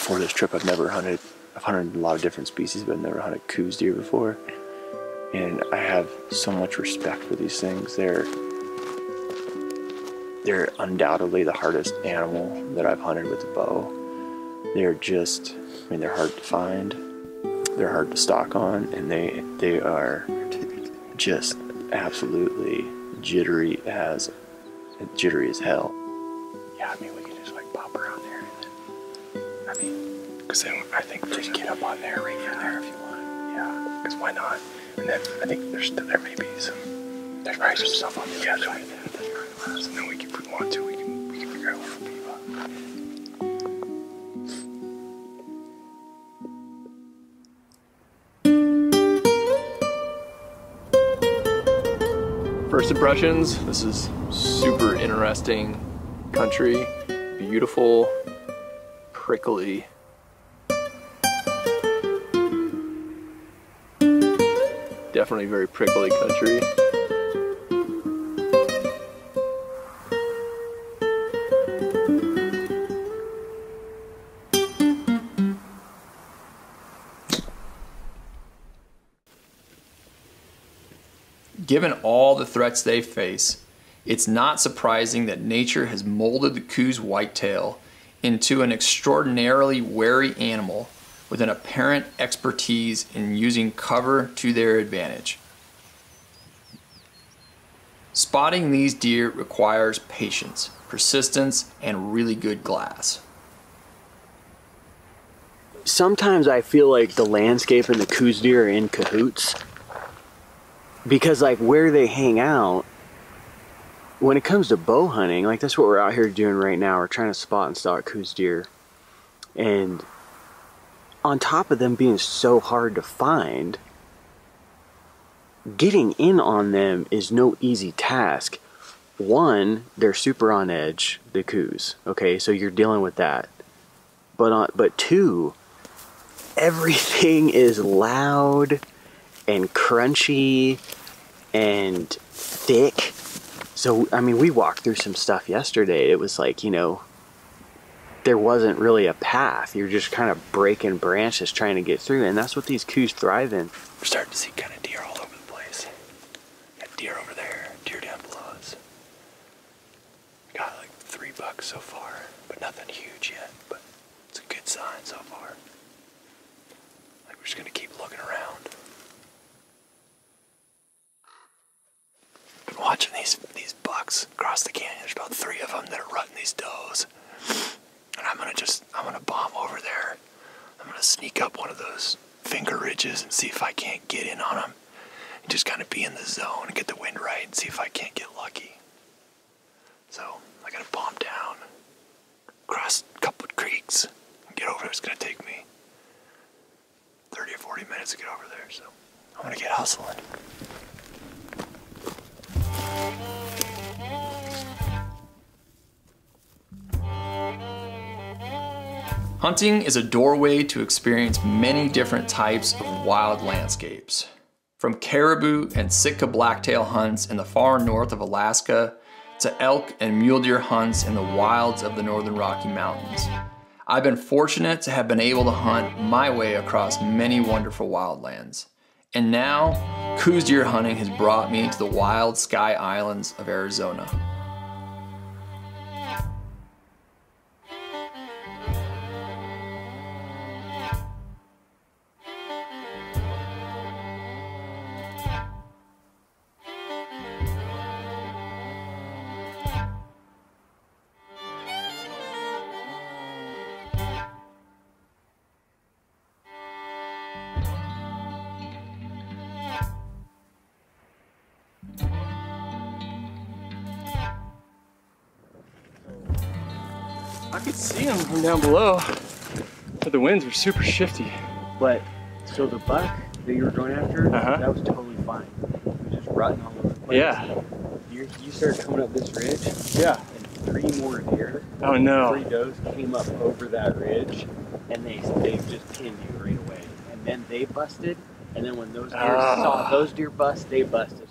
before this trip, I've hunted a lot of different species, but I've never hunted Coues deer before. And I have so much respect for these things. They're undoubtedly the hardest animal that I've hunted with a bow. They're just, I mean, they're hard to find. They're hard to stalk on, and they are just absolutely jittery as hell. Yeah, I mean, we can just like pop around there, and then, I mean, because then I think just get up on there, right from there if you want. Yeah, because why not? And then I think there may be there's probably some stuff on the other side of that. So then we can, if we want to, we can figure out where we'll be. First impressions, this is super interesting country, beautiful, prickly. Definitely very prickly country. Given all the threats they face, it's not surprising that nature has molded the Coues whitetail into an extraordinarily wary animal with an apparent expertise in using cover to their advantage. Spotting these deer requires patience, persistence, and really good glass. Sometimes I feel like the landscape and the Coues deer are in cahoots, because like where they hang out, when it comes to bow hunting, like that's what we're out here doing right now. We're trying to spot and stalk Coues deer, and on top of them being so hard to find, getting in on them is no easy task. One, they're super on edge, the Coues, okay, so you're dealing with that. But two, everything is loud and crunchy and thick. So, I mean, we walked through some stuff yesterday. It was like, you know, there wasn't really a path. You're just kind of breaking branches trying to get through, and that's what these Coues thrive in. We're starting to see kind of deer all over the place. Got deer over there, deer down below us. Got like 3 bucks so far, but nothing huge yet, but it's a good sign so far. Like, we're just gonna keep looking around. Been watching these bucks across the canyon. There's about 3 of them that are rutting these does. And I'm gonna bomb over there. I'm gonna sneak up one of those finger ridges and see if I can't get in on them. And just kind of be in the zone and get the wind right and see if I can't get lucky. So I gotta bomb down, cross a couple of creeks, and get over there. It's gonna take me 30 or 40 minutes to get over there. So I'm gonna get hustling. Hunting is a doorway to experience many different types of wild landscapes. From caribou and Sitka blacktail hunts in the far north of Alaska to elk and mule deer hunts in the wilds of the northern Rocky Mountains. I've been fortunate to have been able to hunt my way across many wonderful wildlands. And now, Coues deer hunting has brought me to the wild Sky Islands of Arizona. I could see them from down below, but the winds were super shifty. But, so the buck that you were going after, that was totally fine. It was just rutting all over the place. Yeah. You started coming up this ridge. Yeah. And 3 more deer. Oh no. 3 does came up over that ridge, and they just pinned you right away. And then they busted, and then when those deer saw those deer bust, they busted.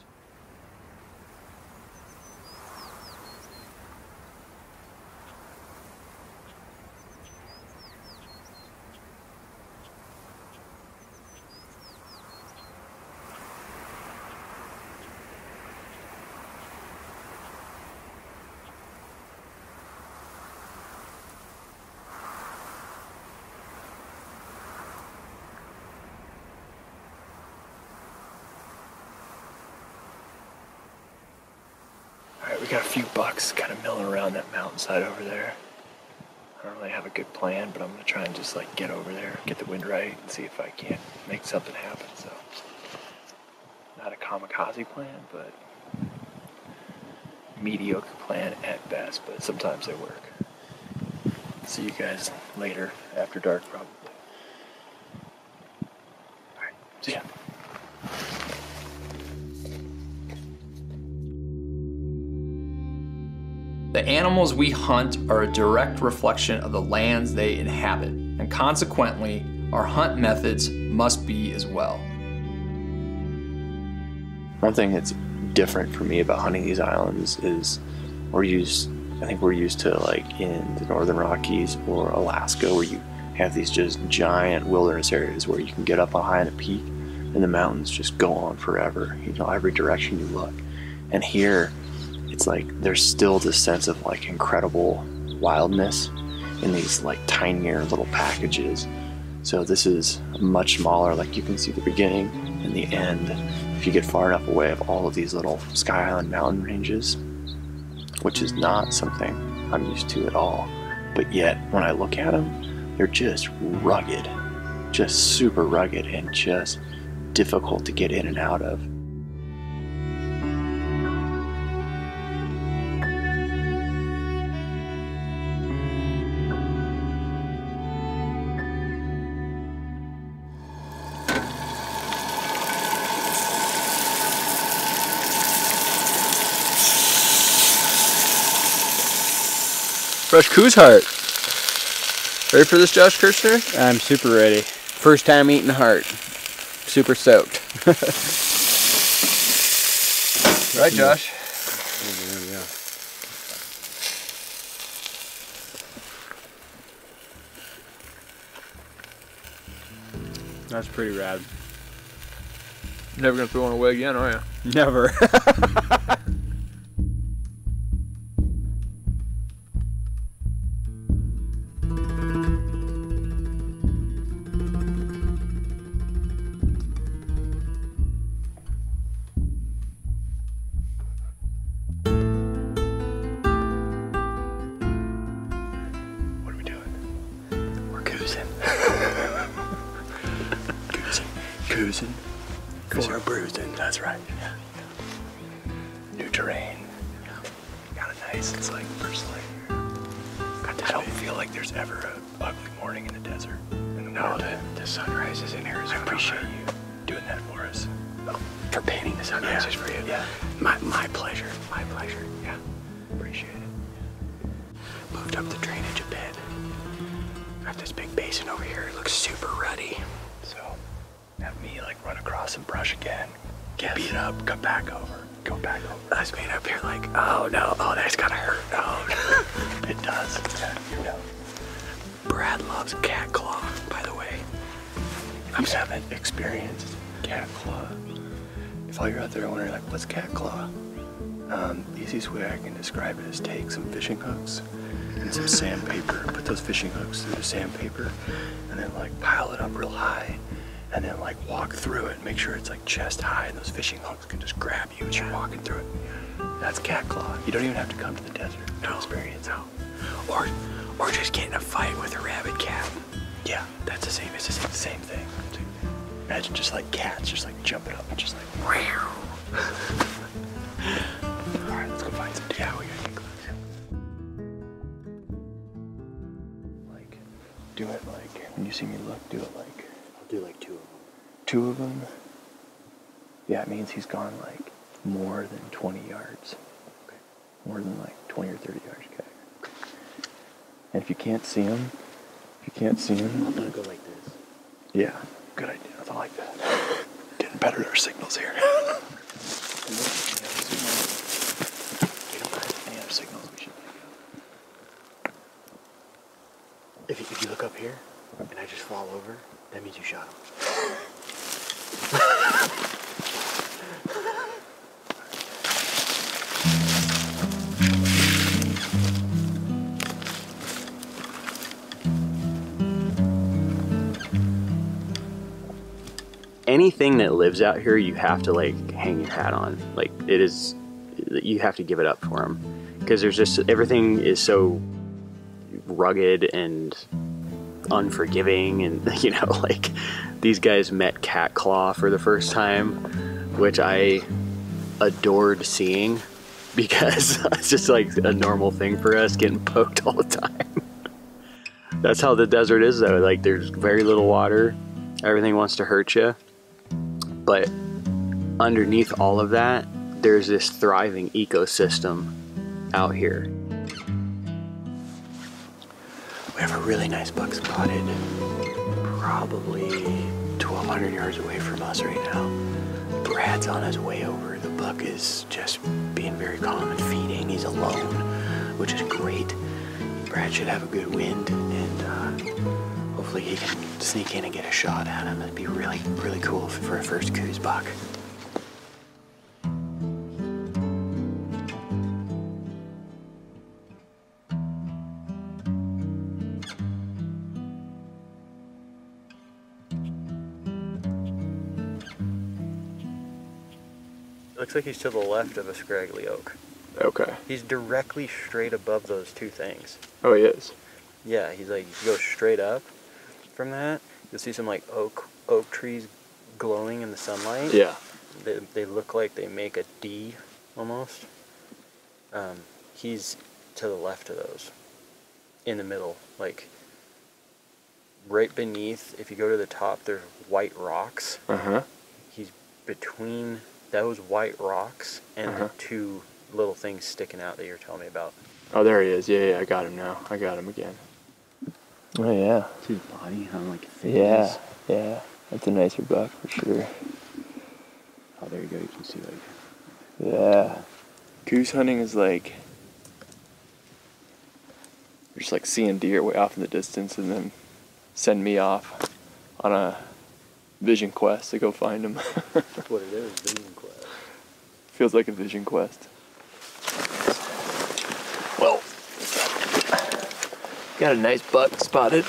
we got a few bucks kind of milling around that mountainside over there. I don't really have a good plan, but I'm gonna try and just like get over there, get the wind right, and see if I can't make something happen. So, not a kamikaze plan, but mediocre plan at best, but sometimes they work. See you guys later, after dark probably. Alright, see ya. The animals we hunt are a direct reflection of the lands they inhabit, and consequently, our hunt methods must be as well. One thing that's different for me about hunting these islands is I think we're used to like in the Northern Rockies or Alaska, where you have these just giant wilderness areas where you can get up high on a peak and the mountains just go on forever, you know, every direction you look. And here, it's like there's still this sense of like incredible wildness in these like tinier little packages. So this is much smaller, like you can see the beginning and the end if you get far enough away of all of these little Sky Island mountain ranges, which is not something I'm used to at all. But yet when I look at them, they're just rugged, just super rugged and just difficult to get in and out of. Fresh Coues heart. Ready for this, Josh Kirchner? I'm super ready. First time eating heart. Super soaked. Right, Josh? Yeah. That's pretty rad. Never gonna throw one away again, are you? Never. Cruising for bruising. That's right. Yeah. New terrain. Kind of nice. It's like personally, I don't feel like there's ever an ugly morning in the desert. No, the sunrises in Arizona. I appreciate you doing that for us. For painting the sunrises for you. Yeah. My pleasure. My pleasure. Yeah. Appreciate it. Moved up the drainage a bit. Got this big basin over here. It looks super ruddy. So have me like run across some brush again, get beat up, come back over, go back over. Us being up here like, oh no, oh that's gotta hurt. Oh, it does. Yeah, you know. Brad loves cat claw, by the way. If you haven't experienced cat claw, if all you're out there wondering like, what's cat claw? The easiest way I can describe it is take some fishing hooks and some sandpaper, put those fishing hooks through the sandpaper, and then like pile it up real high, and then like walk through it, make sure it's like chest high, and those fishing hooks can just grab you as you're walking through it. That's cat claw. You don't even have to come to the desert to experience it. Or just get in a fight with a rabid cat. Yeah, that's the same. It's the same thing. Imagine just like cats, just like jumping up and just like. All right, let's go find some. Yeah, we gotta get close. Like, do it like when you see me look. Do it like. I'll do like 2 of them. 2 of them? Yeah, it means he's gone like more than 20 yards. Okay. More than like 20 or 30 yards. Okay. And if you can't see him, I'm gonna go like this. Yeah, good idea. I like that. Getting better at our signals here. Any other signals we should pick up? If you look up here and I just fall over, that means you shot him. Anything that lives out here, you have to like hang your hat on. Like it is you have to give it up for them, because there's just, everything is so rugged and unforgiving, and you know, like these guys met cat claw for the first time, which I adored seeing, because it's just like a normal thing for us, getting poked all the time. That's how the desert is though, like there's very little water, everything wants to hurt you, but underneath all of that there's this thriving ecosystem out here. We have a really nice buck spotted, probably 1,200 yards away from us right now. Brad's on his way over. The buck is just being very calm and feeding. He's alone, which is great. Brad should have a good wind, and hopefully he can sneak in and get a shot at him. It'd be really, really cool for a first Coues buck. Looks like he's to the left of a scraggly oak. Okay. He's directly straight above those two things. Oh, he is? Yeah, he's like, if you go straight up from that, you'll see some like oak trees glowing in the sunlight. Yeah. They look like they make a D almost. He's to the left of those. In the middle. Like right beneath, if you go to the top, there's white rocks. Uh-huh. He's between those white rocks and the two little things sticking out that you're telling me about. Oh, there he is. Yeah, I got him now. I got him again. Oh yeah. See his body, how like thick Yeah, yeah. That's a nicer buck for sure. Oh, there you go. You can see like. Yeah. Goose hunting is like just like seeing deer way off in the distance, and then send me off on a vision quest to go find them. That's what it is, vision quest. Feels like a vision quest. Well, got a nice buck spotted,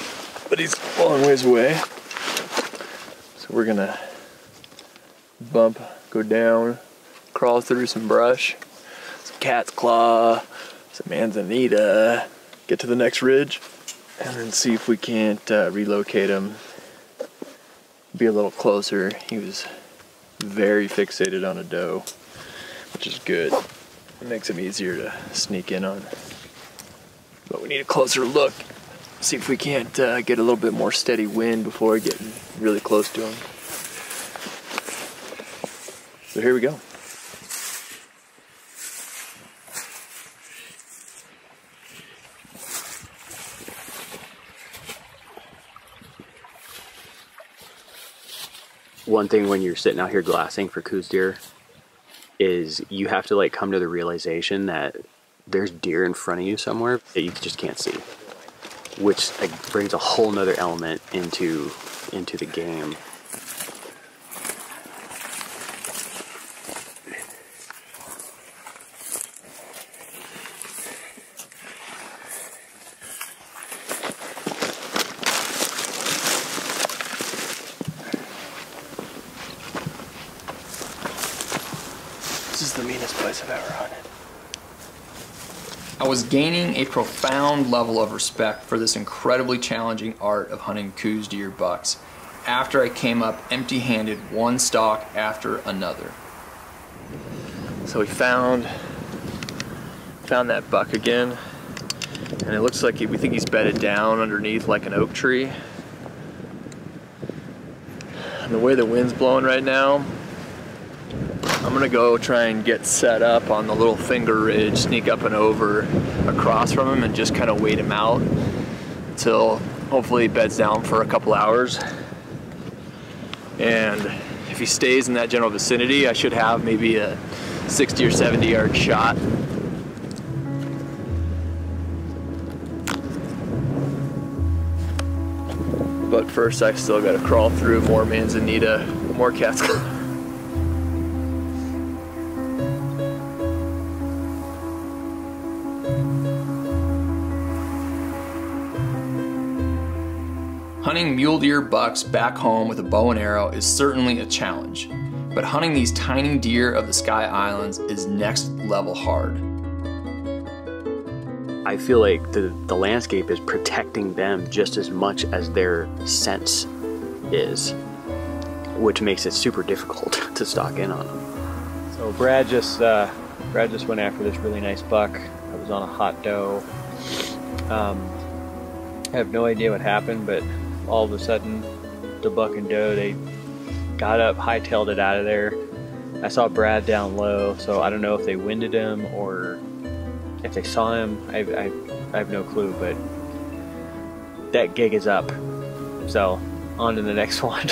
but he's a long ways away. So we're gonna bump, go down, crawl through some brush, some cat's claw, some manzanita, get to the next ridge, and then see if we can't relocate him, be a little closer. He was very fixated on a doe, which is good. It makes him easier to sneak in on. But we need a closer look, see if we can't get a little bit more steady wind before getting really close to him. So here we go. One thing when you're sitting out here glassing for Coues deer is you have to like come to the realization that there's deer in front of you somewhere that you just can't see, which like brings a whole nother element into the game. This is the meanest place I've ever hunted. I was gaining a profound level of respect for this incredibly challenging art of hunting Coues deer bucks after I came up empty-handed one stalk after another. So we found that buck again, and it looks like we think he's bedded down underneath like an oak tree. And the way the wind's blowing right now, I'm gonna go try and get set up on the little finger ridge, sneak up and over across from him, and just kind of wait him out until hopefully he beds down for a couple hours. And if he stays in that general vicinity, I should have maybe a 60 or 70 yard shot. But first I still gotta crawl through more manzanita, more cat's claw. Hunting mule deer bucks back home with a bow and arrow is certainly a challenge, but hunting these tiny deer of the Sky Islands is next level hard. I feel like the landscape is protecting them just as much as their sense is, which makes it super difficult to stalk in on them. So Brad just went after this really nice buck that was on a hot doe. I have no idea what happened, but all of a sudden the buck and doe, they got up, hightailed it out of there. I saw Brad down low, so I don't know if they winded him or if they saw him. I have no clue, but that gig is up. So on to the next one.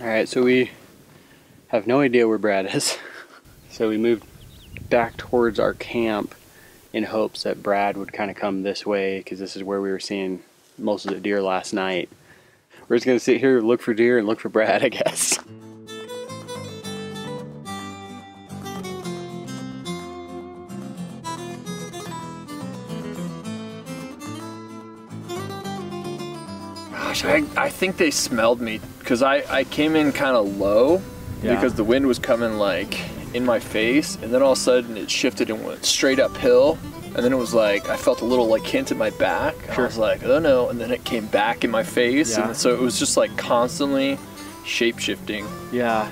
Alright, so we have no idea where Brad is. So we moved back towards our camp in hopes that Brad would kind of come this way, because this is where we were seeing most of the deer last night. We're just gonna sit here, look for deer, and look for Brad, I guess. Gosh, I think they smelled me, because I came in kind of low, because the wind was coming like in my face, and then all of a sudden it shifted and went straight uphill, and then it was like I felt a little like hint at my back. I was like, oh no, and then it came back in my face, and so it was just like constantly shape shifting. Yeah.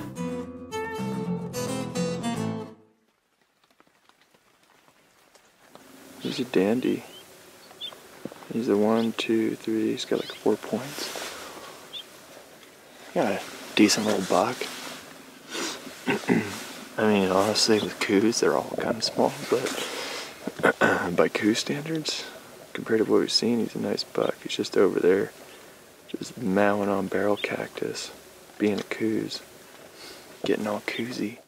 He's a dandy. He's a 1, 2, 3. He's got like 4 points. Got a decent little buck. I mean, honestly, with Coues, they're all kind of small, but by Coues standards, compared to what we've seen, he's a nice buck. He's just over there, just mowing on barrel cactus, being a Coues, getting all Couesy.